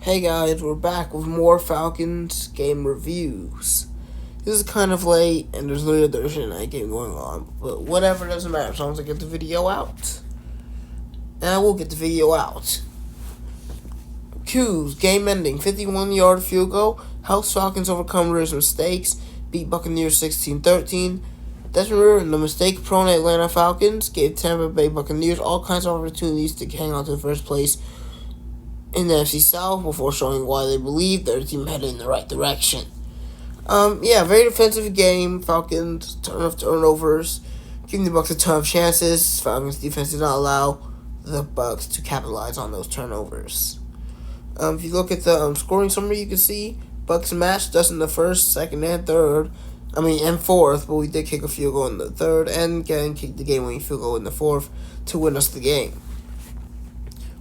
Hey guys, we're back with more Falcons game reviews. This is kind of late, and there's literally a Thursday night game going on, but whatever, doesn't matter as long as I get the video out. And I will get the video out. Q's game ending 51-yard field goal helps Falcons overcome Ridder's mistakes, beat Buccaneers 16-13. Desmond Ridder and the mistake-prone Atlanta Falcons gave Tampa Bay Buccaneers all kinds of opportunities to hang on to the first place in the NFC South before showing why they believe their team headed in the right direction. Very defensive game. Falcons ton of turnovers, giving the Bucs a ton of chances. Falcons defense did not allow the Bucs to capitalize on those turnovers. If you look at the scoring summary, you can see Bucs matched us in the first, second, and third. And fourth, but we did kick a field goal in the third, and again kicked the game-winning field goal in the fourth to win us the game.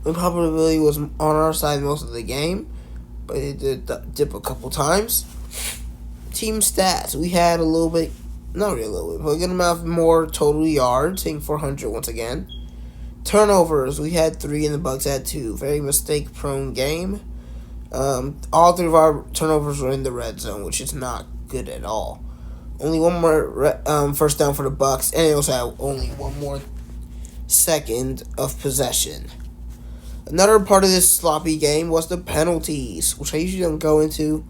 The probability was on our side most of the game, but it did dip a couple times. Team stats, we had a little bit, not really a little bit, but a good amount of more total yards, hitting 400 once again. Turnovers, we had 3 and the Bucs had 2. Very mistake-prone game. All 3 of our turnovers were in the red zone, which is not good at all. Only one more first down for the Bucs, and they also had only one more second of possession. Another part of this sloppy game was the penalties, which I usually don't go into.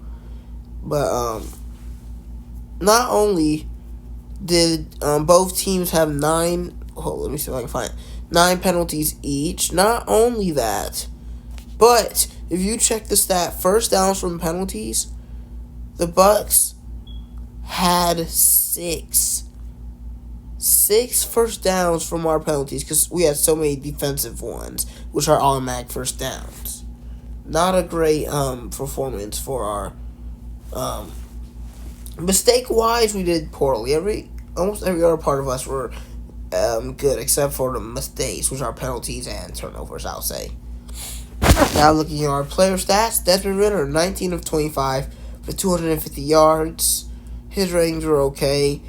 But not only did both teams have 9 penalties each. Not only that, but if you check the stat, first downs from penalties, the Bucs had 6 first downs from our penalties because we had so many defensive ones, which are automatic first downs. Not a great performance for our mistake-wise, we did poorly. Almost every other part of us were good, except for the mistakes, which are penalties and turnovers, I'll say. Now looking at our player stats, Desmond Ridder, 19 of 25 for 250 yards. His ratings were okay.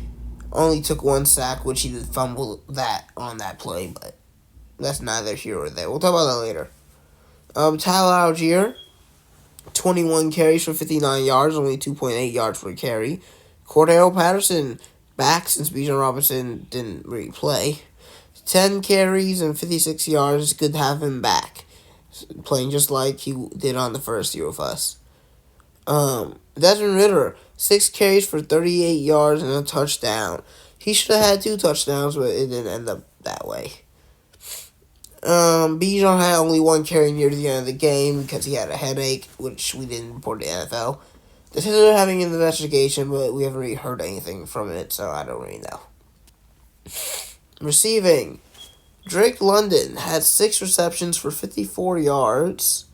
Only took 1 sack, which he did fumble that on that play, but that's neither here or there. We'll talk about that later. Tyler Algier, 21 carries for 59 yards, only 2.8 yards per carry. Cordero Patterson, back since Bijan Robinson didn't really play. 10 carries and 56 yards. It's good to have him back, playing just like he did on the first year with us. Desmond Ridder, 6 carries for 38 yards and a touchdown. He should have had 2 touchdowns, but it didn't end up that way. Bijan had only 1 carry near the end of the game because he had a headache, which we didn't report to the NFL. They said they're having an investigation, but we haven't really heard anything from it, so I don't really know. Receiving, Drake London had 6 receptions for 54 yards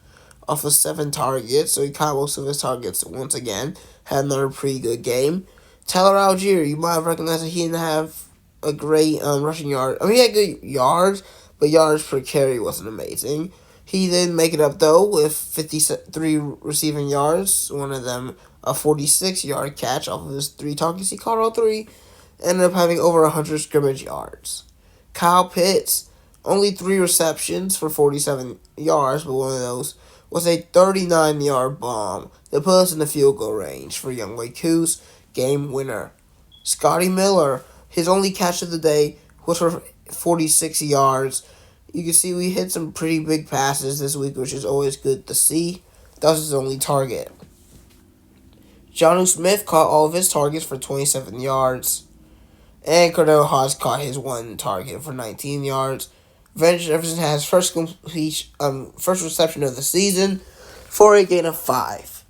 off of 7 targets, so he caught most of his targets once again. Had another pretty good game. Tyler Algier, you might have recognized that he didn't have a great rushing yard. He had good yards, but yards per carry wasn't amazing. He did make it up, though, with 53 receiving yards, one of them a 46-yard catch off of his 3 targets. He caught all 3, ended up having over 100 scrimmage yards. Kyle Pitts, only 3 receptions for 47 yards, but one of those was a 39-yard bomb that put us in the field goal range for Younghoe Koo's game winner. Scotty Miller, his only catch of the day was for 46 yards. You can see we hit some pretty big passes this week, which is always good to see. That was his only target. Jonnu Smith caught all of his targets for 27 yards. And Cordell Haas caught his 1 target for 19 yards. Venture Jefferson has first reception of the season for a gain of 5.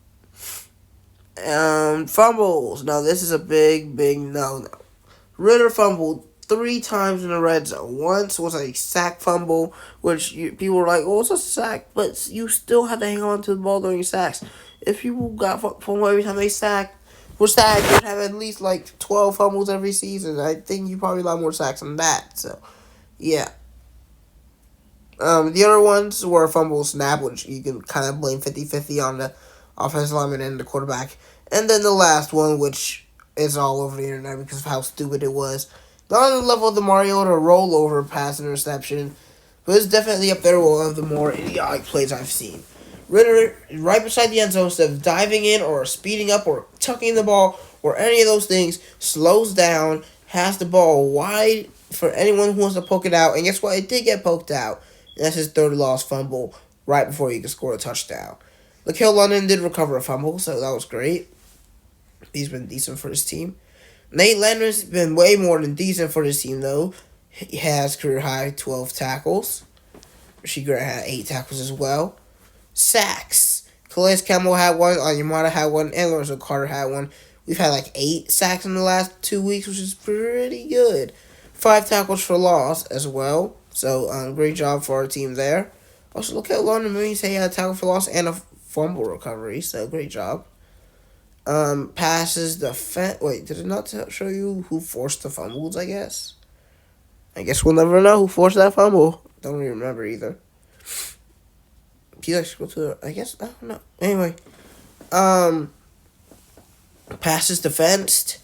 Fumbles. Now this is a big no-no. Ridder fumbled 3 times in the red zone. Once was a sack fumble, which people were like, it's a sack, but you still have to hang on to the ball during sacks. If people got fumbled every time they were sacked, you'd have at least 12 fumbles every season. I think you probably a lot more sacks than that. So, yeah. The other ones were fumble snap, which you can kind of blame 50-50 on the offensive lineman and the quarterback. And then the last one, which is all over the internet because of how stupid it was. Not on the level of the Mariota rollover pass interception, but it's definitely up there with one of the more idiotic plays I've seen. Ritter right beside the end zone instead of diving in or speeding up or tucking the ball or any of those things, slows down, has the ball wide for anyone who wants to poke it out. And guess what? It did get poked out. And that's his third lost fumble right before he could score a touchdown. Laquel London did recover a fumble, so that was great. He's been decent for his team. Nate Landry's been way more than decent for his team, though. He has career high 12 tackles. Rasheed Grant had 8 tackles as well. Sacks. Calais Campbell had one, Onyemata had one, and Lorenzo Carter had one. We've had like 8 sacks in the last 2 weeks, which is pretty good. 5 tackles for loss as well. So, great job for our team there. Also, look at London Marines. He had a tackle for loss and a fumble recovery, so great job. Passes defense. Wait, did it not show you who forced the fumbles, I guess? I guess we'll never know who forced that fumble. Don't even remember either. He likes to go to I guess, I don't know. Anyway. Passes defensed.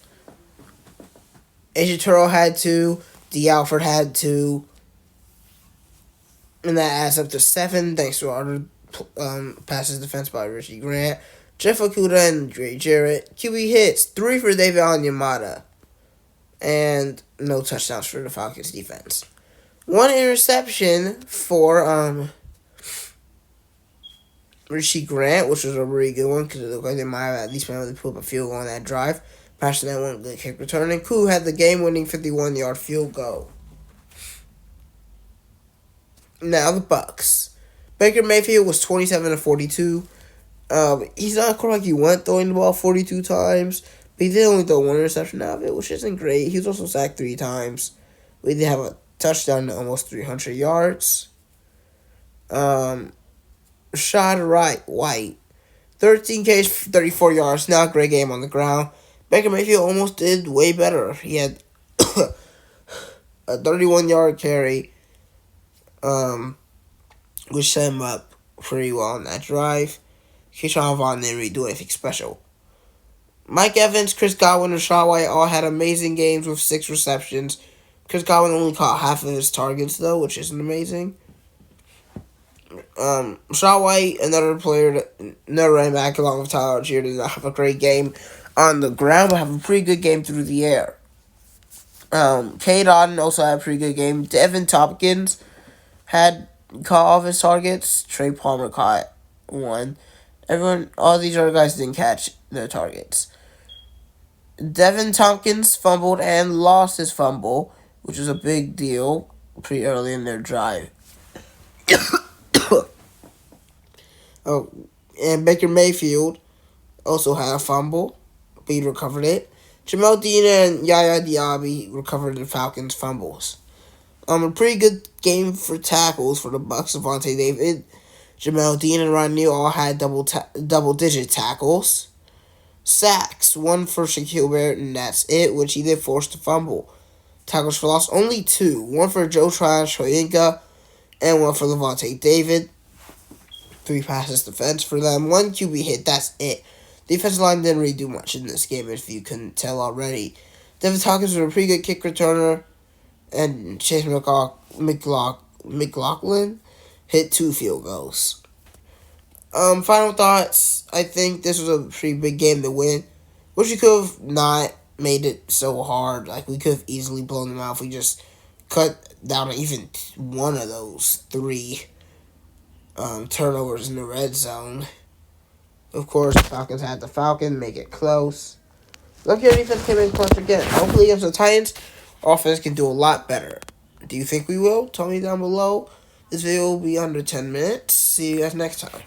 AJ Turrell had 2. D. Alford had 2. And that adds up to 7 thanks to our passes defense by Rasheed Grant. Jeff Okuda and Dre Jarrett. QB hits. 3 for David Onyemata. And no touchdowns for the Falcons defense. 1 interception for Rasheed Grant, which was a really good one because it looked like they might have at least been able to put up a field goal on that drive. Passing that one good kick return. And Koo had the game-winning 51-yard field goal. Now the Bucs. Baker Mayfield was 27-42. He's not a quarterback you want throwing the ball 42 times. But he did only throw 1 interception out of it, which isn't great. He was also sacked 3 times. We did have a touchdown to almost 300 yards. Rashad White. 13 carries, 34 yards. Not a great game on the ground. Baker Mayfield almost did way better. He had a 31-yard carry, which set him up pretty well on that drive. Keyshawn Vaughn didn't really do anything special. Mike Evans, Chris Godwin, and Rashad White all had amazing games with 6 receptions. Chris Godwin only caught half of his targets, though, which isn't amazing. Rashad White, another running back, along with Tyler Algier, did not have a great game on the ground, but have a pretty good game through the air. Kay Dodden also had a pretty good game. Devin Tompkins had caught all of his targets. Trey Palmer caught 1. All these other guys didn't catch their targets. Devin Tompkins fumbled and lost his fumble, which was a big deal pretty early in their drive. And Baker Mayfield also had a fumble, but he recovered it. Jamel Dean and Yaya Diaby recovered the Falcons' fumbles. A pretty good game for tackles for the Bucs. Avonte David, Jamel Dean, and Ryan Neal all had double-digit tackles. Sacks, 1 for Shaquille Barrett, and that's it, which he did force to fumble. Tackles for loss, only 2. 1 for Joe Shoyinka, and 1 for Avonte David. 3 passes defense for them. 1 QB hit, that's it. Defensive line didn't really do much in this game, if you couldn't tell already. Devin Tompkins was a pretty good kick returner, and Chase McLaughlin hit 2 field goals. Final thoughts. I think this was a pretty big game to win. Wish we could have not made it so hard. Like, we could have easily blown them out if we just cut down even 1 of those 3 turnovers in the red zone. Of course, the Falcons had the Falcon, make it close. Look, your defense came in clutch again. Hopefully against the Titans, our offense can do a lot better. Do you think we will? Tell me down below. This video will be under 10 minutes. See you guys next time.